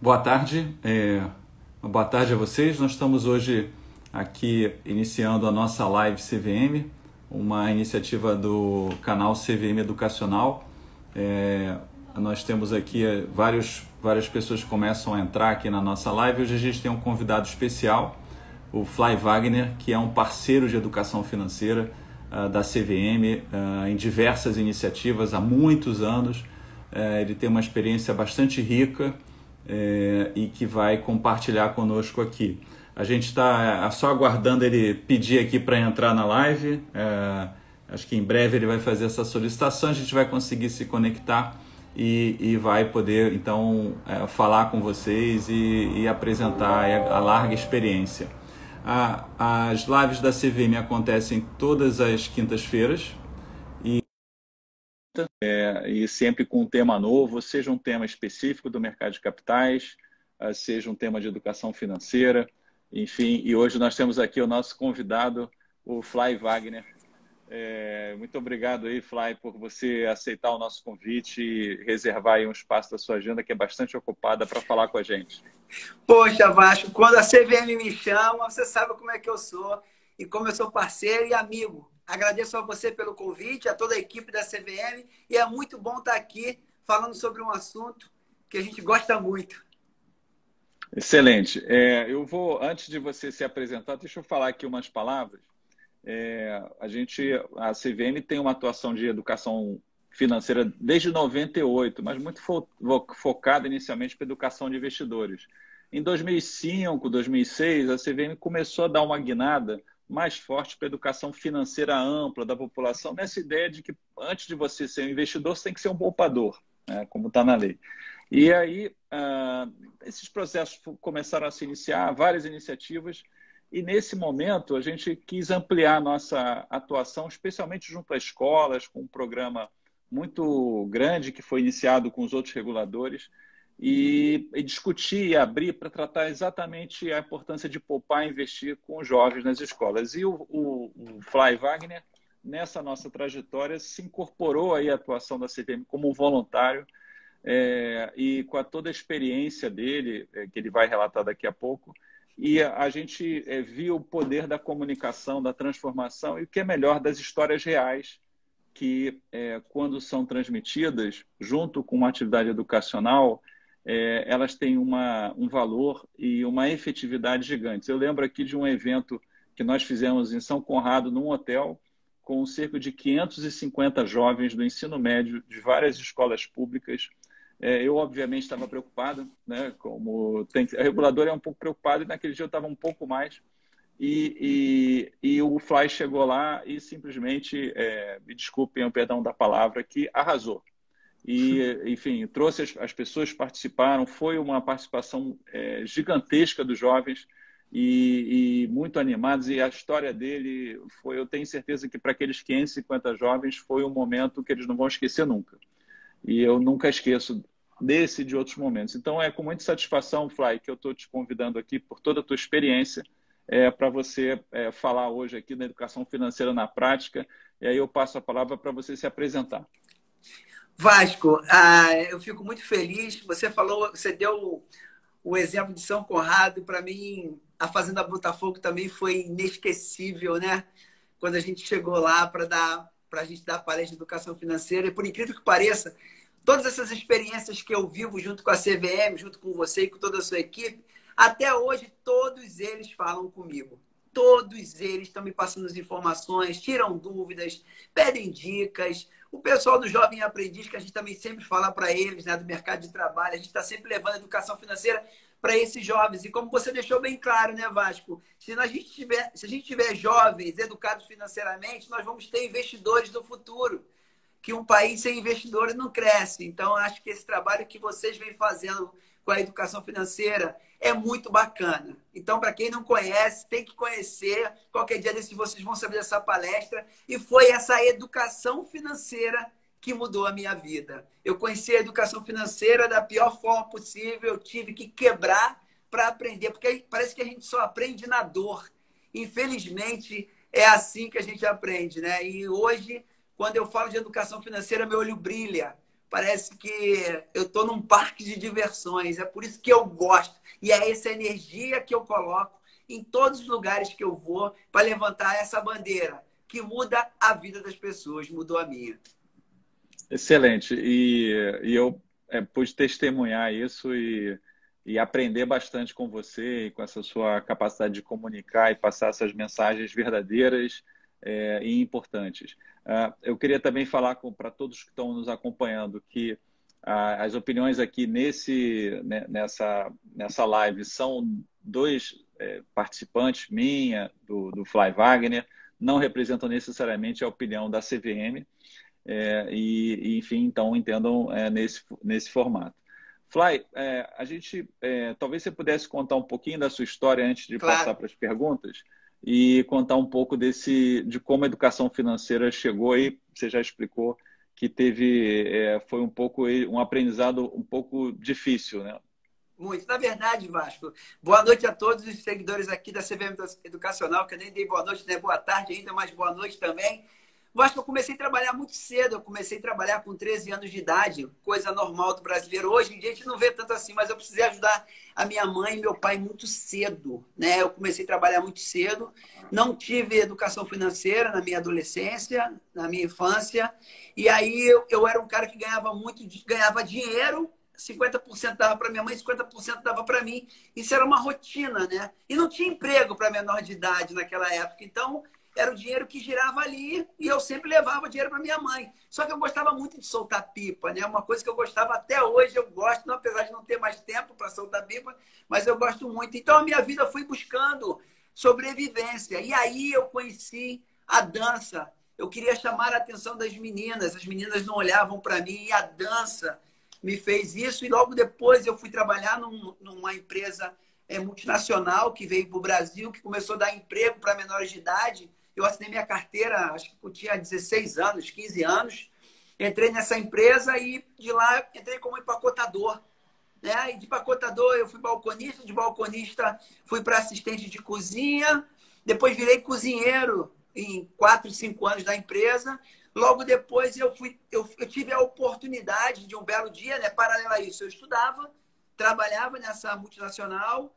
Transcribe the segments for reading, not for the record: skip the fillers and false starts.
Boa tarde, boa tarde a vocês. Nós estamos hoje aqui iniciando a nossa live CVM, uma iniciativa do canal CVM Educacional. Nós temos aqui várias pessoas que começam a entrar aqui na nossa live. Hoje a gente tem um convidado especial, o Fly Wagner, que é um parceiro de educação financeira da CVM em diversas iniciativas há muitos anos. Ele tem uma experiência bastante rica e que vai compartilhar conosco aqui. A gente está só aguardando ele pedir aqui para entrar na live. Acho que em breve ele vai fazer essa solicitação, a gente vai conseguir se conectar e vai poder então falar com vocês e apresentar a larga experiência. As lives da CVM acontecem todas as quintas-feiras e sempre com um tema novo, seja um tema específico do mercado de capitais, seja um tema de educação financeira, enfim. E hoje nós temos aqui o nosso convidado, o Fly Wagner. Muito obrigado aí, Fly, por você aceitar o nosso convite e reservar aí um espaço da sua agenda, que é bastante ocupada, para falar com a gente. Poxa, Vasco, quando a CVM me chama, você sabe como é que eu sou e como eu sou parceiro e amigo. Agradeço a você pelo convite, a toda a equipe da CVM, e é muito bom estar aqui falando sobre um assunto que a gente gosta muito. Excelente. Antes de você se apresentar, deixa eu falar aqui umas palavras. A CVM tem uma atuação de educação financeira desde 98, mas muito focada inicialmente para educação de investidores. Em 2005, 2006, a CVM começou a dar uma guinada mais forte para a educação financeira ampla da população, nessa ideia de que antes de você ser um investidor, você tem que ser um poupador, né, como está na lei. E aí, esses processos começaram a se iniciar, várias iniciativas, e nesse momento a gente quis ampliar a nossa atuação, especialmente junto às escolas, com um programa muito grande que foi iniciado com os outros reguladores, e discutir e abrir para tratar exatamente a importância de poupar e investir com os jovens nas escolas. E o Fly Wagner, nessa nossa trajetória, se incorporou aí à atuação da CVM como voluntário, e com toda a experiência dele, que ele vai relatar daqui a pouco, e a gente viu o poder da comunicação, da transformação, e o que é melhor, das histórias reais, que quando são transmitidas, junto com uma atividade educacional, elas têm um valor e uma efetividade gigantes. Eu lembro aqui de um evento que nós fizemos em São Conrado, num hotel, com cerca de 550 jovens do ensino médio de várias escolas públicas. Eu, obviamente, estava preocupado, né? A reguladora é um pouco preocupada, e naquele dia eu estava um pouco mais. E o Fly chegou lá e simplesmente, me desculpem o perdão da palavra, que arrasou. E, enfim, trouxe as pessoas, participaram, foi uma participação gigantesca dos jovens e muito animados, e a história dele eu tenho certeza que para aqueles 550 jovens foi um momento que eles não vão esquecer nunca. E eu nunca esqueço desse e de outros momentos. Então é com muita satisfação, Fly, que eu estou te convidando aqui por toda a tua experiência para você falar hoje aqui da educação financeira na prática, e aí eu passo a palavra para você se apresentar. Vasco, eu fico muito feliz. Você deu o exemplo de São Conrado. Para mim, a Fazenda Botafogo também foi inesquecível, né? Quando a gente chegou lá para a gente dar palestra de educação financeira. E por incrível que pareça, todas essas experiências que eu vivo junto com a CVM, junto com você e com toda a sua equipe, até hoje todos eles falam comigo. Todos eles estão me passando as informações, tiram dúvidas, pedem dicas. O pessoal do Jovem Aprendiz, que a gente também sempre fala para eles, né, do mercado de trabalho, a gente está sempre levando a educação financeira para esses jovens. E como você deixou bem claro, né, Vasco? Se a gente tiver jovens educados financeiramente, nós vamos ter investidores do futuro. Que um país sem investidores não cresce. Então, acho que esse trabalho que vocês vêm fazendo com a educação financeira é muito bacana. Então, para quem não conhece, tem que conhecer. Qualquer dia desses vocês vão saber dessa palestra. E foi essa educação financeira que mudou a minha vida. Eu conheci a educação financeira da pior forma possível. Eu tive que quebrar para aprender, porque parece que a gente só aprende na dor. Infelizmente, é assim que a gente aprende, né? E hoje, quando eu falo de educação financeira, meu olho brilha, parece que eu estou num parque de diversões. É por isso que eu gosto. E é essa energia que eu coloco em todos os lugares que eu vou para levantar essa bandeira que muda a vida das pessoas, mudou a minha. Excelente. E eu pude testemunhar isso e aprender bastante com você e com essa sua capacidade de comunicar e passar essas mensagens verdadeiras e importantes. Eu queria também falar para todos que estão nos acompanhando que as opiniões aqui nessa live são dois participantes, minha, do Fly Wagner, não representam necessariamente a opinião da CVM. Enfim, então entendam nesse formato. Fly, a gente talvez você pudesse contar um pouquinho da sua história antes de Claro. passar para as perguntas e contar um pouco de como a educação financeira chegou aí. Você já explicou que foi um aprendizado um pouco difícil, né? Muito. Na verdade, Vasco, boa noite a todos os seguidores aqui da CVM Educacional, que eu nem dei boa noite, né? Boa tarde ainda, mas boa noite também. Vasco, eu comecei a trabalhar muito cedo. Eu comecei a trabalhar com 13 anos de idade, coisa normal do brasileiro. Hoje em dia a gente não vê tanto assim, mas eu precisei ajudar a minha mãe e meu pai muito cedo, né? Eu comecei a trabalhar muito cedo. Não tive educação financeira na minha adolescência, na minha infância. E aí eu era um cara que ganhava dinheiro. 50% dava para minha mãe, 50% dava para mim. Isso era uma rotina, né? E não tinha emprego para menor de idade naquela época. Então, era o dinheiro que girava ali e eu sempre levava dinheiro para minha mãe. Só que eu gostava muito de soltar pipa, né? Uma coisa que eu gostava até hoje, eu gosto, apesar de não ter mais tempo para soltar pipa, mas eu gosto muito. Então, a minha vida foi buscando sobrevivência. E aí eu conheci a dança. Eu queria chamar a atenção das meninas. As meninas não olhavam para mim e a dança me fez isso. E logo depois eu fui trabalhar numa empresa multinacional que veio para o Brasil, que começou a dar emprego para menores de idade. Eu assinei minha carteira, acho que eu tinha 16 anos, 15 anos. Entrei nessa empresa e de lá entrei como empacotador. Né? E de empacotador eu fui balconista, de balconista fui para assistente de cozinha, depois virei cozinheiro em 4, 5 anos da empresa. Logo depois eu tive a oportunidade de um belo dia, né? Paralelo a isso, eu estudava, trabalhava nessa multinacional,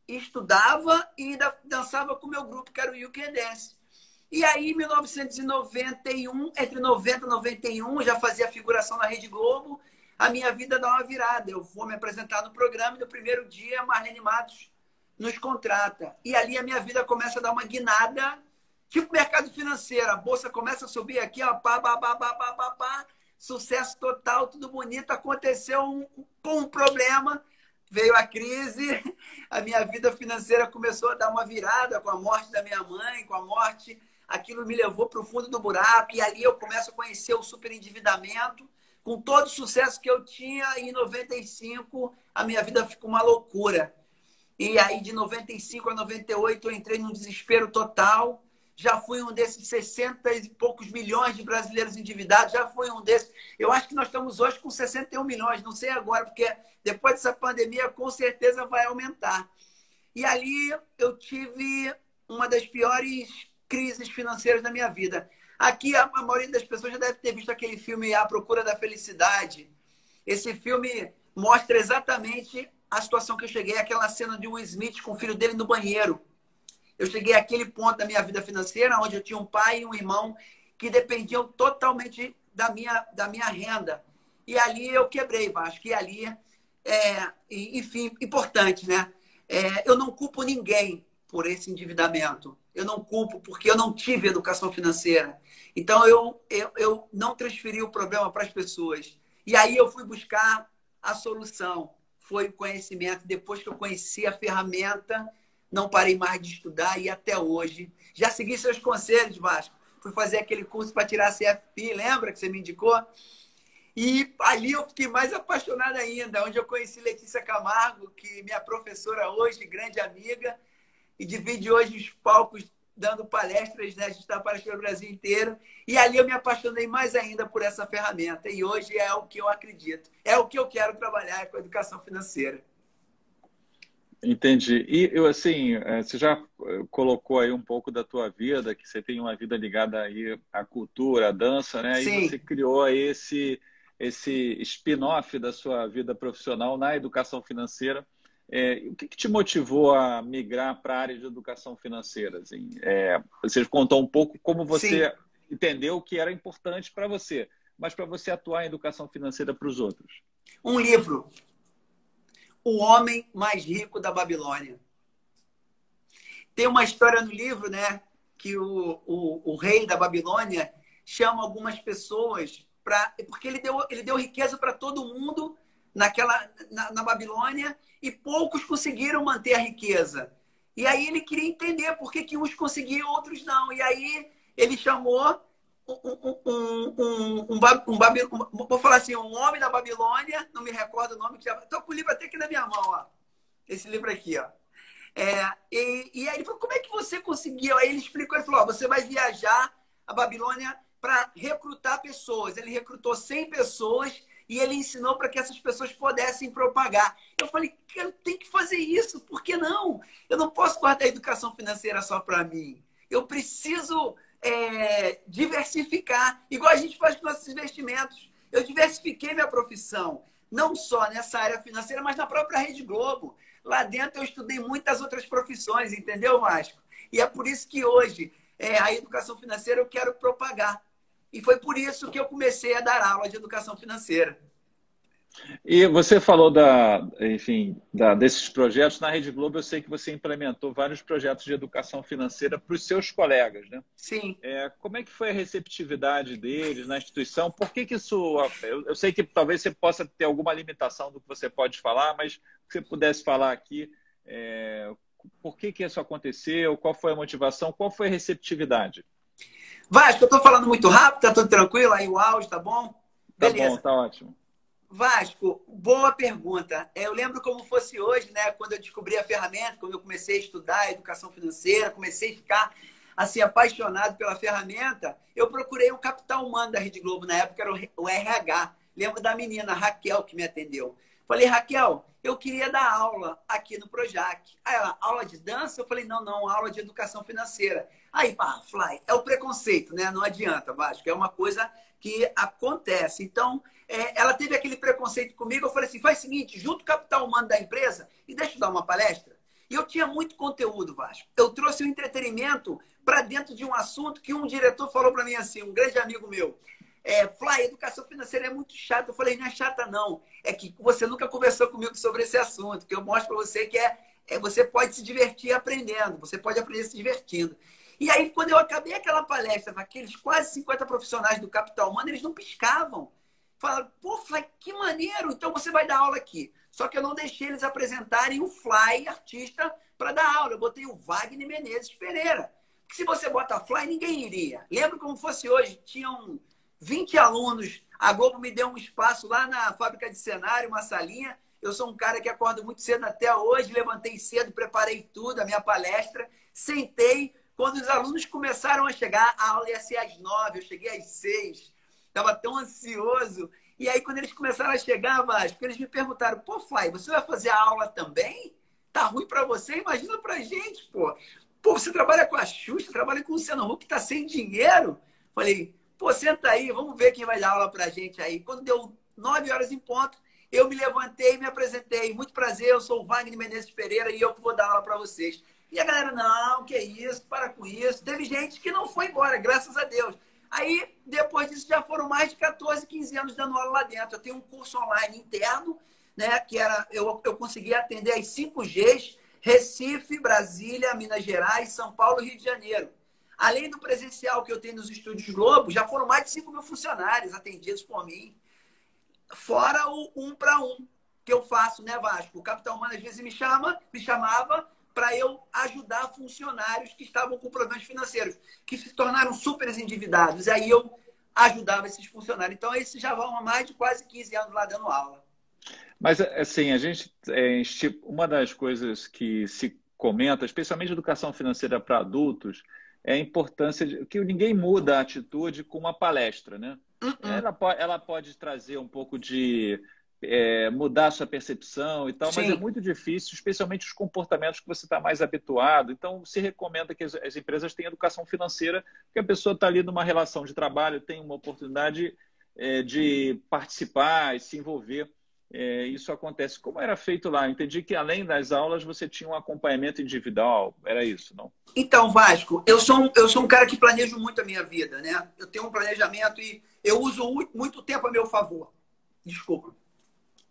estudava e ainda dançava com o meu grupo, que era o UK Dance. E aí, em 1991, entre 90 e 91, já fazia figuração na Rede Globo, a minha vida dá uma virada. Eu vou me apresentar no programa e no primeiro dia, a Marlene Matos nos contrata. E ali a minha vida começa a dar uma guinada, tipo mercado financeiro. A bolsa começa a subir aqui, ó, pá, pá, pá, pá, pá, pá, pá. Sucesso total, tudo bonito. Aconteceu um problema, veio a crise, a minha vida financeira começou a dar uma virada com a morte da minha mãe, com a morte, aquilo me levou para o fundo do buraco, e ali eu começo a conhecer o superendividamento, com todo o sucesso que eu tinha, e em 95 a minha vida ficou uma loucura. E aí de 95 a 98 eu entrei num desespero total, já fui um desses 60 e poucos milhões de brasileiros endividados, já fui um desses. Eu acho que nós estamos hoje com 61 milhões, não sei agora, porque depois dessa pandemia com certeza vai aumentar. E ali eu tive uma das piores crises financeiras da minha vida. Aqui a maioria das pessoas já deve ter visto aquele filme A Procura da Felicidade. Esse filme mostra exatamente a situação que eu cheguei, aquela cena de Will Smith com o filho dele no banheiro. Eu cheguei àquele ponto da minha vida financeira, onde eu tinha um pai e um irmão que dependiam totalmente da minha renda. E ali eu quebrei, Vasco. E ali, enfim, importante, né? Eu não culpo ninguém por esse endividamento. Eu não culpo porque eu não tive educação financeira. Então, eu não transferi o problema para as pessoas. E aí eu fui buscar a solução. Foi o conhecimento. Depois que eu conheci a ferramenta, não parei mais de estudar e até hoje. Já segui seus conselhos, Vasco. Fui fazer aquele curso para tirar a CFP, lembra que você me indicou? E ali eu fiquei mais apaixonado ainda, onde eu conheci Letícia Camargo, que é minha professora hoje, grande amiga, e divide hoje os palcos dando palestras, né? A gente está palestrando o Brasil inteiro. E ali eu me apaixonei mais ainda por essa ferramenta. E hoje é o que eu acredito. É o que eu quero trabalhar com a educação financeira. Entendi. E eu assim, você já colocou aí um pouco da tua vida, que você tem uma vida ligada aí à cultura, à dança, né? E você Sim. criou aí esse spin-off da sua vida profissional na educação financeira. O que te motivou a migrar para a área de educação financeira? Assim, você contou um pouco como você Sim, entendeu que era importante para você, mas para você atuar em educação financeira para os outros. um livro, O Homem Mais Rico da Babilônia. Tem uma história no livro, né, que o rei da Babilônia chama algumas pessoas porque ele deu riqueza para todo mundo na Babilônia e poucos conseguiram manter a riqueza. E aí ele queria entender por que uns conseguiam e outros não. E aí ele chamou vou falar assim, um homem da Babilônia, não me recordo o nome, estou com o livro até aqui na minha mão, ó. Esse livro aqui, ó. E aí ele falou, como é que você conseguiu? Aí ele explicou, ele falou, ó, você vai viajar a Babilônia para recrutar pessoas. Ele recrutou 100 pessoas e ele ensinou para que essas pessoas pudessem propagar. Eu falei, eu tenho que fazer isso, por que não? Eu não posso guardar a educação financeira só para mim. Eu preciso diversificar, igual a gente faz com nossos investimentos. Eu diversifiquei minha profissão, não só nessa área financeira, mas na própria Rede Globo. Lá dentro eu estudei muitas outras profissões, entendeu, Márcio? E é por isso que hoje a educação financeira eu quero propagar. E foi por isso que eu comecei a dar aula de educação financeira. E você falou enfim, desses projetos na Rede Globo. Eu sei que você implementou vários projetos de educação financeira para os seus colegas, né? Sim. Como é que foi a receptividade deles na instituição? Por que isso... Eu sei que talvez você possa ter alguma limitação do que você pode falar, mas se você pudesse falar aqui, por que isso aconteceu? Qual foi a motivação? Qual foi a receptividade? Vasco, eu estou falando muito rápido, tá tudo tranquilo? Aí o áudio, tá bom? Tá bom, Beleza. tá ótimo. Vasco, boa pergunta. Eu lembro como fosse hoje, né? Quando eu descobri a ferramenta, quando eu comecei a estudar educação financeira, comecei a ficar assim apaixonado pela ferramenta, eu procurei o capital humano da Rede Globo, na época era o RH. Lembro da menina Raquel que me atendeu. Falei, Raquel, eu queria dar aula aqui no Projac. Aí ela, aula de dança? Eu falei, não, aula de educação financeira. Aí, pá, Fly, é o preconceito, né? Não adianta, Vasco, é uma coisa que acontece. Então, ela teve aquele preconceito comigo, eu falei assim, faz o seguinte, junta o capital humano da empresa e deixa eu dar uma palestra. E eu tinha muito conteúdo, Vasco. Eu trouxe o entretenimento para dentro de um assunto que um diretor falou para mim assim, um grande amigo meu, Fly, educação financeira é muito chata. Eu falei, não é chata não, é que você nunca conversou comigo sobre esse assunto, que eu mostro para você que você pode se divertir aprendendo, você pode aprender se divertindo. E aí, quando eu acabei aquela palestra, naqueles quase 50 profissionais do capital humano, eles não piscavam. Falaram, pô, Fly, que maneiro, então você vai dar aula aqui. Só que eu não deixei eles apresentarem o Fly, artista, para dar aula. Eu botei o Wagner Menezes Pereira. Porque se você bota Fly, ninguém iria. Lembro como fosse hoje, tinham 20 alunos. A Globo me deu um espaço lá na fábrica de cenário, uma salinha. Eu sou um cara que acordo muito cedo até hoje, levantei cedo, preparei tudo, a minha palestra, sentei. Quando os alunos começaram a chegar, a aula ia ser às 9, eu cheguei às 6. Estava tão ansioso. E aí, quando eles começaram a chegar, Vasco, eles me perguntaram, pô, Fly, você vai fazer a aula também? Tá ruim para você? Imagina pra gente, pô. Pô, você trabalha com a Xuxa, trabalha com o Luciano Huck, tá sem dinheiro? Falei, pô, senta aí, vamos ver quem vai dar aula pra gente aí. Quando deu 9 horas em ponto, eu me levantei e me apresentei. Muito prazer, eu sou o Wagner Menezes Pereira e eu vou dar aula para vocês. E a galera, não, que isso, para com isso. Teve gente que não foi embora, graças a Deus. Aí, depois disso, já foram mais de 14, 15 anos dando aula lá dentro. Eu tenho um curso online interno, né, que eu consegui atender as 5Gs, Recife, Brasília, Minas Gerais, São Paulo e Rio de Janeiro. Além do presencial que eu tenho nos Estúdios Globo, já foram mais de 5 mil funcionários atendidos por mim. Fora o 1 para 1 que eu faço, né, Vasco? O Capital Humano às vezes me chamava para eu ajudar funcionários que estavam com problemas financeiros, que se tornaram super endividados. E aí eu ajudava esses funcionários. Então, esses já vão há mais de quase 15 anos lá dando aula. Mas, assim, uma das coisas que se comenta, especialmente educação financeira para adultos, é a importância de que ninguém muda a atitude com uma palestra, né? Ela pode trazer um pouco de mudar a sua percepção e tal, mas é Sim. muito difícil, especialmente os comportamentos que você está mais habituado. Então, se recomenda que as empresas tenham educação financeira, porque a pessoa está ali numa relação de trabalho, tem uma oportunidade de participar e se envolver. Isso acontece. Como era feito lá? Eu entendi que, além das aulas, você tinha um acompanhamento individual. Era isso, não? Então, Vasco, eu sou um cara que planejo muito a minha vida, né? Eu tenho um planejamento e eu uso muito tempo a meu favor. Desculpa.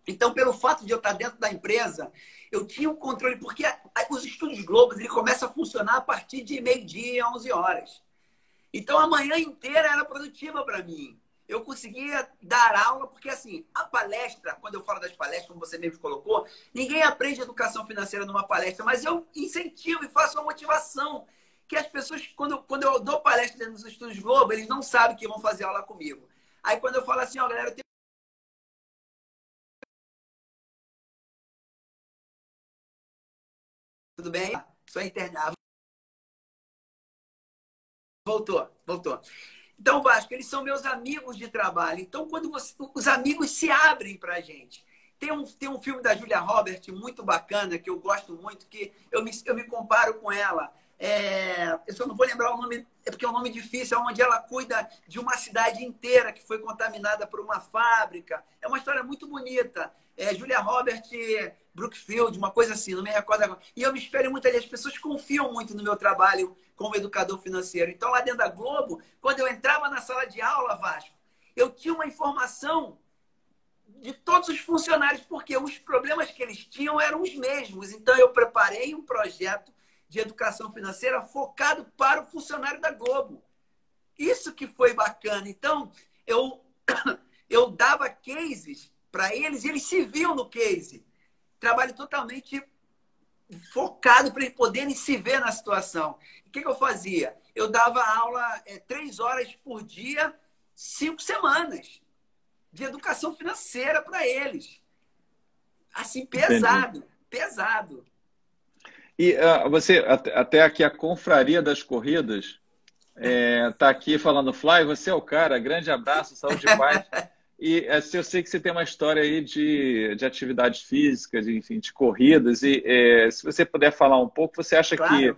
Então, pelo fato de eu estar dentro da empresa, eu tinha um controle, porque os Estúdios Globo ele começa a funcionar a partir de meio-dia, 11 horas. Então, a manhã inteira era produtiva para mim. Eu conseguia dar aula, porque assim, a palestra, quando eu falo das palestras, como você mesmo colocou, ninguém aprende educação financeira numa palestra, mas eu incentivo e faço uma motivação. Que as pessoas, quando eu dou palestra dentro dos Estúdios Globo, eles não sabem que vão fazer aula comigo. Aí quando eu falo assim, ó, galera, tudo bem? Sou internado. Voltou. Então, Vasco, eles são meus amigos de trabalho. Então, os amigos se abrem para a gente. Tem um filme da Julia Roberts muito bacana, que eu gosto muito, que eu me comparo com ela. Eu só não vou lembrar o nome, porque é um nome difícil, onde ela cuida de uma cidade inteira que foi contaminada por uma fábrica. É uma história muito bonita. Julia Roberts, Brookfield, uma coisa assim, não me recordo agora. E eu me espelho muito ali. As pessoas confiam muito no meu trabalho como educador financeiro. Então, lá dentro da Globo, quando eu entrava na sala de aula, Vasco, eu tinha uma informação de todos os funcionários, porque os problemas que eles tinham eram os mesmos. Então, eu preparei um projeto de educação financeira focado para o funcionário da Globo. Isso que foi bacana. Então, eu dava cases para eles e eles se viam no case. Trabalho totalmente focado para eles poderem se ver na situação. O que eu fazia? Eu dava aula 3 horas por dia, 5 semanas de educação financeira para eles. Assim, pesado. Entendi. Pesado. E você, até aqui a Confraria das Corridas, está aqui falando, Fly, você é o cara, grande abraço, saúde e paz. E eu sei que você tem uma história aí de atividades físicas, enfim, de corridas. E se você puder falar um pouco, você acha claro.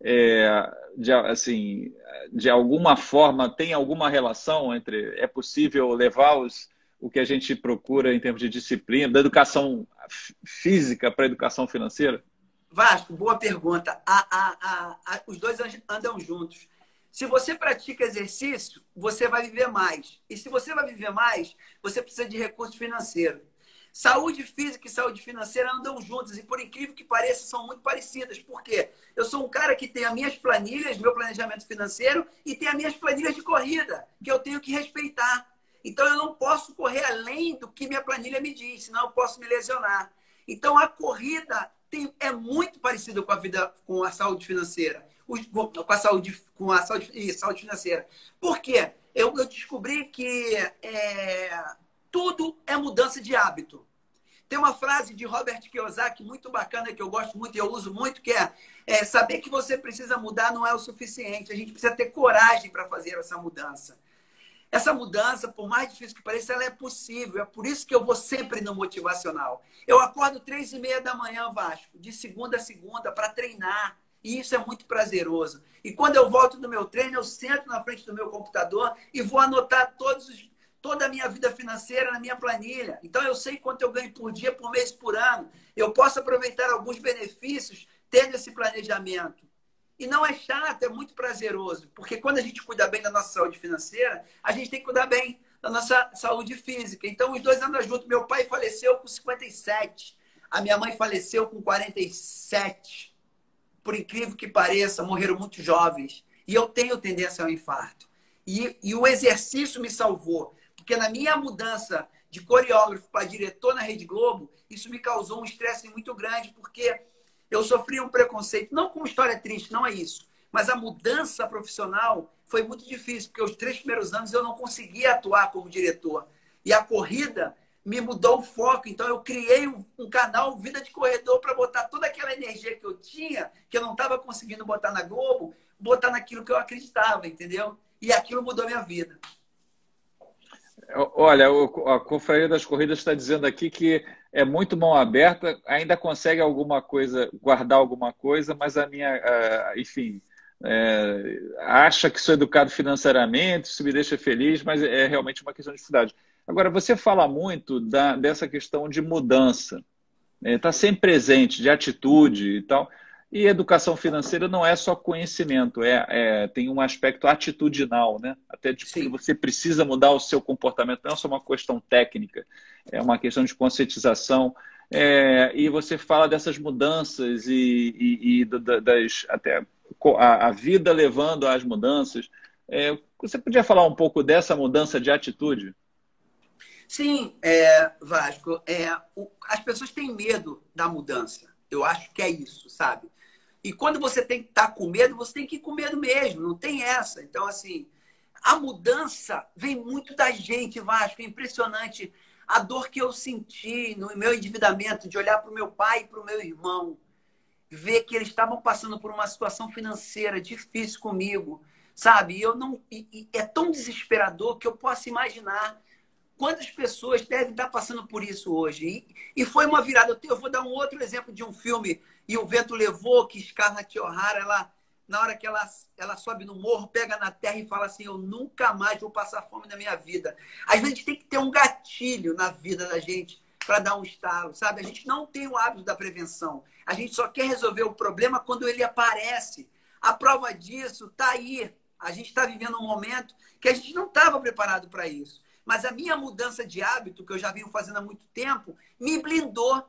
que, de alguma forma, tem alguma relação entre... É possível levar o que a gente procura em termos de disciplina, da educação física para a educação financeira? Vasco, boa pergunta. Os dois andam juntos. Se você pratica exercício, você vai viver mais. E se você vai viver mais, você precisa de recurso financeiro. Saúde física e saúde financeira andam juntas e, por incrível que pareça, são muito parecidas. Por quê? Eu sou um cara que tem as minhas planilhas, meu planejamento financeiro, e tem as minhas planilhas de corrida, que eu tenho que respeitar. Então, eu não posso correr além do que minha planilha me diz, senão eu posso me lesionar. Então, a corrida é muito parecida com a saúde financeira. Com a saúde financeira. Por quê? Eu descobri que tudo é mudança de hábito. Tem uma frase de Robert Kiyosaki muito bacana, que eu gosto muito e eu uso muito, que é saber que você precisa mudar não é o suficiente. A gente precisa ter coragem para fazer essa mudança. Essa mudança, por mais difícil que pareça, ela é possível. É por isso que eu vou sempre no motivacional. Eu acordo 3h30 da manhã, Vasco, de segunda a segunda, para treinar. E isso é muito prazeroso. E quando eu volto do meu treino, eu sento na frente do meu computador e vou anotar toda a minha vida financeira na minha planilha. Então, eu sei quanto eu ganho por dia, por mês, por ano. Eu posso aproveitar alguns benefícios tendo esse planejamento. E não é chato, é muito prazeroso. Porque quando a gente cuida bem da nossa saúde financeira, a gente tem que cuidar bem da nossa saúde física. Então, os dois andam juntos. Meu pai faleceu com 57. A minha mãe faleceu com 47. Por incrível que pareça, morreram muito jovens. E eu tenho tendência ao infarto. E o exercício me salvou. Porque na minha mudança de coreógrafo para diretor na Rede Globo, isso me causou um estresse muito grande, porque eu sofri um preconceito. Não com uma história triste, não é isso. Mas a mudança profissional foi muito difícil, porque os 3 primeiros anos eu não conseguia atuar como diretor. E a corrida me mudou o foco. Então, eu criei um canal Vida de Corredor para botar toda aquela energia que eu tinha, que eu não estava conseguindo botar na Globo, botar naquilo que eu acreditava, entendeu? E aquilo mudou a minha vida. Olha, a Confraria das Corridas está dizendo aqui que é muito mão aberta, ainda consegue alguma coisa, guardar alguma coisa, mas enfim, acha que sou educado financeiramente, isso me deixa feliz, mas é realmente uma questão de dificuldade. Agora, você fala muito dessa questão de mudança, está sempre presente, de atitude e tal. E educação financeira não é só conhecimento, tem um aspecto atitudinal, né? Até de que Sim. você precisa mudar o seu comportamento, não é só uma questão técnica, é uma questão de conscientização. E você fala dessas mudanças até a vida levando às mudanças. Você podia falar um pouco dessa mudança de atitude? Sim, Vasco, as pessoas têm medo da mudança. Eu acho que é isso, sabe? E quando você tem que estar com medo, você tem que ir com medo mesmo, não tem essa. Então, assim, a mudança vem muito da gente, Vasco. É impressionante a dor que eu senti no meu endividamento, de olhar para o meu pai e para o meu irmão, ver que eles estavam passando por uma situação financeira difícil comigo, sabe? E é tão desesperador que eu posso imaginar quantas pessoas devem estar passando por isso hoje. E foi uma virada. Eu vou dar um outro exemplo de um filme, E o Vento Levou, que Scarlett O'Hara, na hora que ela sobe no morro, pega na terra e fala assim: eu nunca mais vou passar fome na minha vida. Às vezes a gente tem que ter um gatilho na vida da gente para dar um estalo, sabe? A gente não tem o hábito da prevenção. A gente só quer resolver o problema quando ele aparece. A prova disso está aí. A gente está vivendo um momento que a gente não estava preparado para isso. Mas a minha mudança de hábito, que eu já venho fazendo há muito tempo, me blindou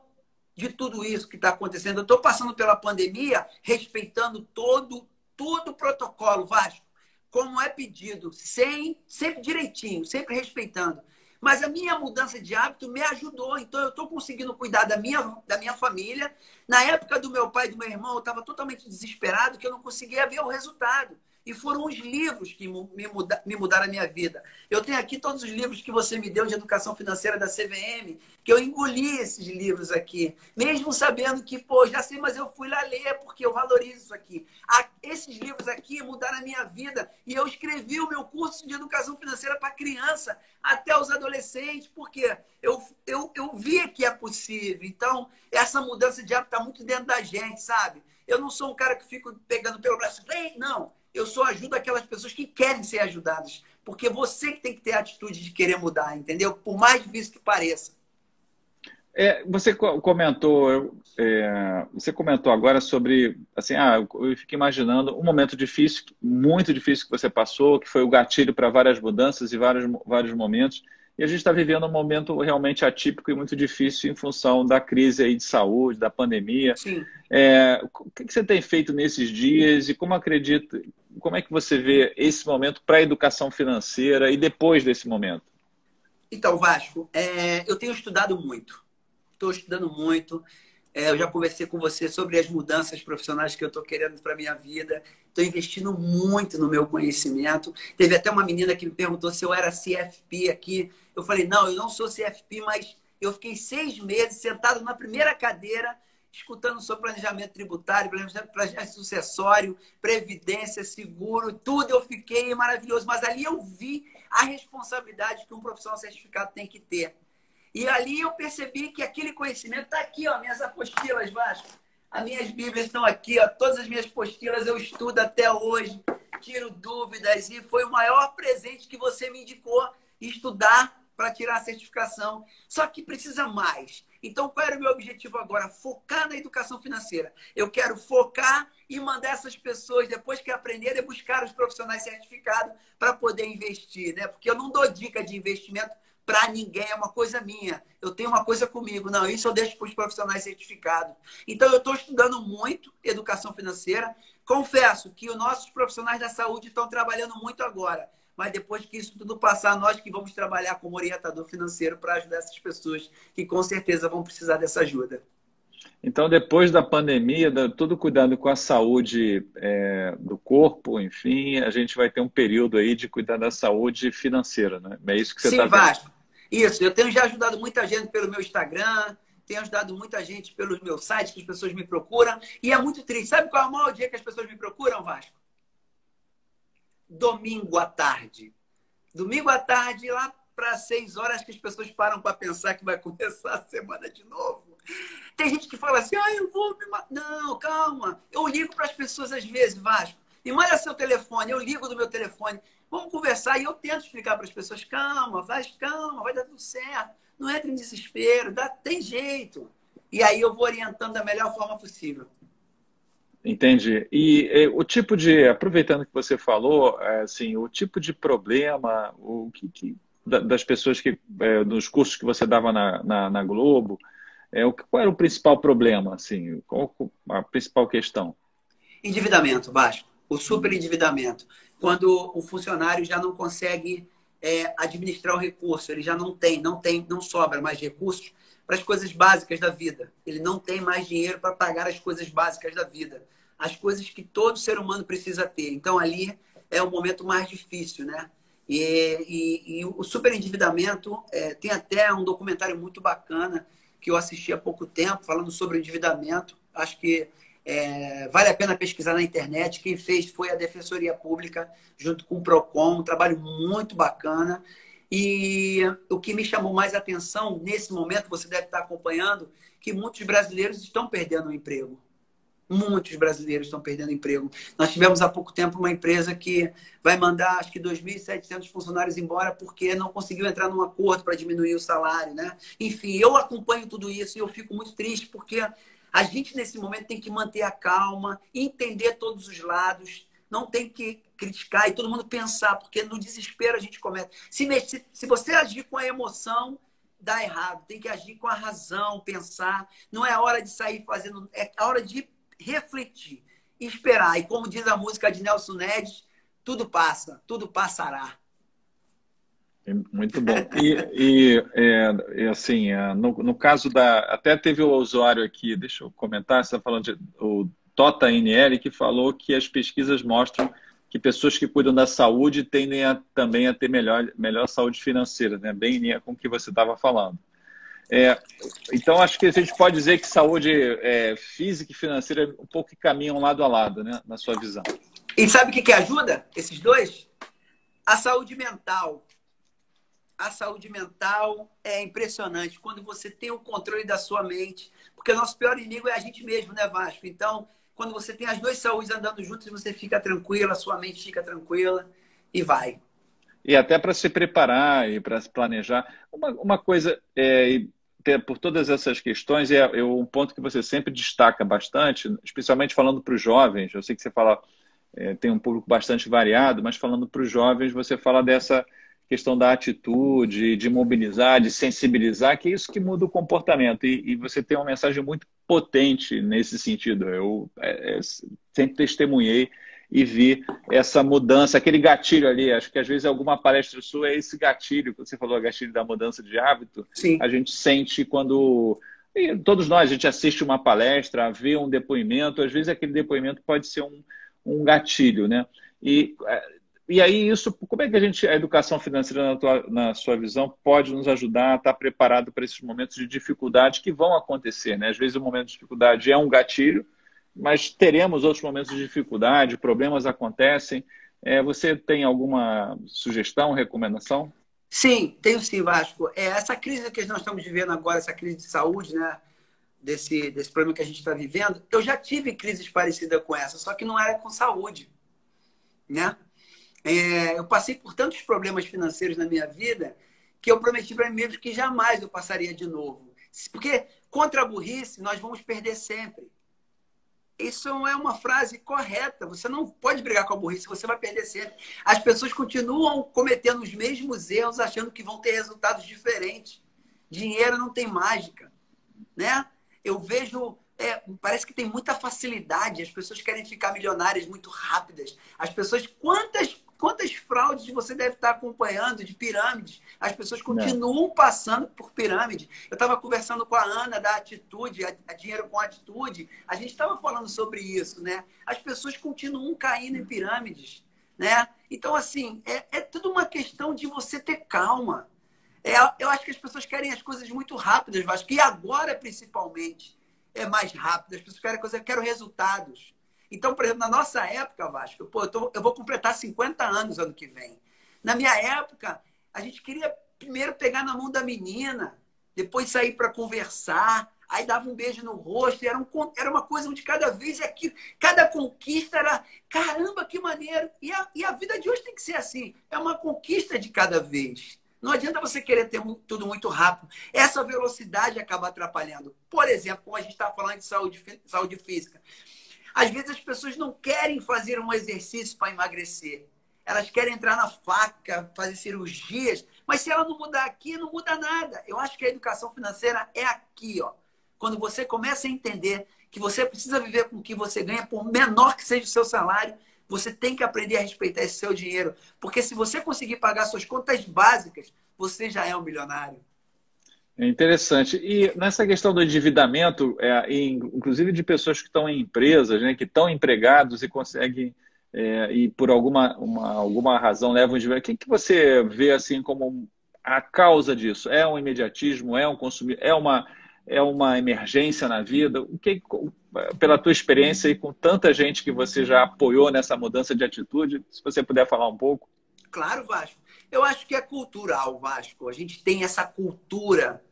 de tudo isso que está acontecendo. Eu estou passando pela pandemia respeitando todo o protocolo, Vasco, como é pedido, sempre direitinho, sempre respeitando. Mas a minha mudança de hábito me ajudou. Então, eu estou conseguindo cuidar da minha família. Na época do meu pai e do meu irmão, eu estava totalmente desesperado, que eu não conseguia ver o resultado. E foram os livros que me mudaram a minha vida. Eu tenho aqui todos os livros que você me deu de educação financeira da CVM, que eu engoli esses livros aqui. Mesmo sabendo que, pô, já sei, mas eu fui lá ler, porque eu valorizo isso aqui. Esses livros aqui mudaram a minha vida. E eu escrevi o meu curso de educação financeira para criança até os adolescentes, porque eu via que é possível. Então, essa mudança de hábito está muito dentro da gente, sabe? Eu não sou um cara que fico pegando pelo braço. Não. Eu só ajudo aquelas pessoas que querem ser ajudadas. Porque você que tem que ter a atitude de querer mudar, entendeu? Por mais difícil que pareça. Você comentou agora sobre, assim, eu fico imaginando um momento difícil, muito difícil que você passou, que foi o gatilho para várias mudanças e vários momentos. E a gente está vivendo um momento realmente atípico e muito difícil em função da crise aí de saúde, da pandemia. Sim. O que você tem feito nesses dias e como é que você vê esse momento para a educação financeira e depois desse momento? Então, Vasco, eu tenho estudado muito. Estou estudando muito. Eu já conversei com você sobre as mudanças profissionais que eu estou querendo para a minha vida. Estou investindo muito no meu conhecimento. Teve até uma menina que me perguntou se eu era CFP aqui. Eu falei, não, eu não sou CFP, mas eu fiquei 6 meses sentado na primeira cadeira, escutando sobre planejamento tributário, planejamento sucessório, previdência, seguro, tudo eu fiquei maravilhoso. Mas ali eu vi a responsabilidade que um profissional certificado tem que ter. E ali eu percebi que aquele conhecimento está aqui, ó, minhas apostilas, Vasco. As minhas bíblias estão aqui, ó, todas as minhas apostilas eu estudo até hoje, tiro dúvidas, e foi o maior presente que você me indicou, estudar para tirar a certificação. Só que precisa mais. Então, qual era o meu objetivo agora? Focar na educação financeira. Eu quero focar e mandar essas pessoas, depois que aprenderem, buscar os profissionais certificados para poder investir, né? Porque eu não dou dica de investimento para ninguém, é uma coisa minha. Eu tenho uma coisa comigo. Não, isso eu deixo para os profissionais certificados. Então, eu estou estudando muito educação financeira. Confesso que os nossos profissionais da saúde estão trabalhando muito agora. Mas depois que isso tudo passar, nós que vamos trabalhar como orientador financeiro para ajudar essas pessoas que com certeza vão precisar dessa ajuda. Então, depois da pandemia, todo cuidado com a saúde do corpo, enfim, a gente vai ter um período aí de cuidar da saúde financeira, né? É isso que você está vendo? Sim, Vasco. Isso, eu tenho já ajudado muita gente pelo meu Instagram, tenho ajudado muita gente pelos meus sites, que as pessoas me procuram. E é muito triste. Sabe qual é o maior dia que as pessoas me procuram, Vasco? Domingo à tarde. Domingo à tarde, lá para 6 horas, que as pessoas param para pensar que vai começar a semana de novo. Tem gente que fala assim, eu vou me... Não, calma. Eu ligo para as pessoas às vezes, Vasco. Me manda seu telefone, eu ligo do meu telefone. Vamos conversar e eu tento explicar para as pessoas, calma, vai dar tudo certo. Não entre em desespero, tem jeito. E aí eu vou orientando da melhor forma possível. Entendi. E o tipo de, aproveitando que você falou, assim, o tipo de problema, das pessoas que, nos cursos que você dava na Globo, qual era o principal problema, assim, qual a principal questão? Endividamento, Vasco. O superendividamento. Quando o funcionário já não consegue administrar o recurso, ele já não sobra mais recursos para as coisas básicas da vida. Ele não tem mais dinheiro para pagar as coisas básicas da vida. As coisas que todo ser humano precisa ter. Então, ali é o momento mais difícil, né? E o superendividamento, tem até um documentário muito bacana que eu assisti há pouco tempo, falando sobre o endividamento. Acho que vale a pena pesquisar na internet. Quem fez foi a Defensoria Pública, junto com o PROCON, um trabalho muito bacana. E o que me chamou mais atenção, nesse momento, você deve estar acompanhando, que muitos brasileiros estão perdendo o emprego. Muitos brasileiros estão perdendo emprego. Nós tivemos há pouco tempo uma empresa que vai mandar, acho que 2.700 funcionários embora porque não conseguiu entrar num acordo para diminuir o salário, né? Enfim, eu acompanho tudo isso e eu fico muito triste porque a gente, nesse momento, tem que manter a calma, entender todos os lados, não tem que criticar e todo mundo pensar, porque no desespero a gente comete. Se você agir com a emoção, dá errado. Tem que agir com a razão, pensar. Não é hora de sair fazendo... É hora de refletir, esperar. E como diz a música de Nelson Nedes, tudo passa, tudo passará. Muito bom. Assim, no caso até teve o usuário aqui, deixa eu comentar, você está falando o Tota NL, que falou que as pesquisas mostram que pessoas que cuidam da saúde tendem também a ter melhor saúde financeira, né? Bem em linha com o que você estava falando. Então, acho que a gente pode dizer que saúde física e financeira um pouco caminham lado a lado, né? Na sua visão. E sabe o que ajuda esses dois? A saúde mental. A saúde mental é impressionante quando você tem o controle da sua mente, porque o nosso pior inimigo é a gente mesmo, né, Vasco? Então, quando você tem as duas saúdes andando juntas, você fica tranquila, a sua mente fica tranquila e vai. E até para se preparar e para se planejar. Uma coisa, por todas essas questões, um ponto que você sempre destaca bastante, especialmente falando para os jovens, eu sei que você fala, tem um público bastante variado, mas falando para os jovens, você fala dessa questão da atitude, de mobilizar, de sensibilizar, que é isso que muda o comportamento. E você tem uma mensagem muito potente nesse sentido. Eu sempre testemunhei e vi essa mudança, aquele gatilho ali. Acho que às vezes alguma palestra sua é esse gatilho, quando você falou gatilho da mudança de hábito, sim, a gente sente quando... E todos nós, a gente assiste uma palestra, vê um depoimento, às vezes aquele depoimento pode ser um gatilho, né? E aí, como é que a educação financeira, na sua visão, pode nos ajudar a estar preparado para esses momentos de dificuldade que vão acontecer, né? Às vezes o momento de dificuldade é um gatilho, mas teremos outros momentos de dificuldade, problemas acontecem. Você tem alguma sugestão, recomendação? Sim, tenho sim, Vasco. Essa crise que nós estamos vivendo agora, essa crise de saúde, né? Desse problema que a gente está vivendo, eu já tive crises parecidas com essa, só que não era com saúde, né? Eu passei por tantos problemas financeiros na minha vida que eu prometi para mim mesmo que jamais eu passaria de novo. Porque contra a burrice nós vamos perder sempre. Isso é uma frase correta. Você não pode brigar com a burrice, você vai perder sempre. As pessoas continuam cometendo os mesmos erros, achando que vão ter resultados diferentes. Dinheiro não tem mágica, né? Eu vejo... parece que tem muita facilidade. As pessoas querem ficar milionárias muito rápidas. As pessoas... Quantas fraudes você deve estar acompanhando de pirâmides? As pessoas continuam passando por pirâmide. Eu estava conversando com a Ana da Atitude, a Dinheiro com Atitude. A gente estava falando sobre isso, né? As pessoas continuam caindo em pirâmides, né? Então, assim, é tudo uma questão de você ter calma. Eu acho que as pessoas querem as coisas muito rápidas, Vasco. E agora, principalmente, é mais rápido. As pessoas querem resultados. Então, por exemplo, na nossa época, Vasco, eu vou completar 50 anos ano que vem. Na minha época, a gente queria primeiro pegar na mão da menina, depois sair para conversar. aí dava um beijo no rosto, era uma coisa de cada vez, e aquilo, cada conquista era, caramba, que maneiro. E a vida de hoje tem que ser assim, é uma conquista de cada vez. Não adianta você querer ter tudo muito rápido. Essa velocidade acaba atrapalhando. Por exemplo, como a gente está falando de saúde física. Às vezes as pessoas não querem fazer um exercício para emagrecer. Elas querem entrar na faca, fazer cirurgias. Mas se ela não mudar aqui, não muda nada. Eu acho que a educação financeira é aqui, ó. Quando você começa a entender que você precisa viver com o que você ganha, por menor que seja o seu salário, você tem que aprender a respeitar esse seu dinheiro. Porque se você conseguir pagar suas contas básicas, você já é um milionário. É interessante. E nessa questão do endividamento, inclusive de pessoas que estão em empresas, né, que estão empregados e conseguem, e por alguma razão levam endividamento, o que você vê assim como a causa disso? É um imediatismo? É um consumir? É uma emergência na vida? Pela tua experiência e com tanta gente que você já apoiou nessa mudança de atitude, se você puder falar um pouco. Claro, Vasco. Eu acho que é cultural, Vasco. A gente tem essa cultura.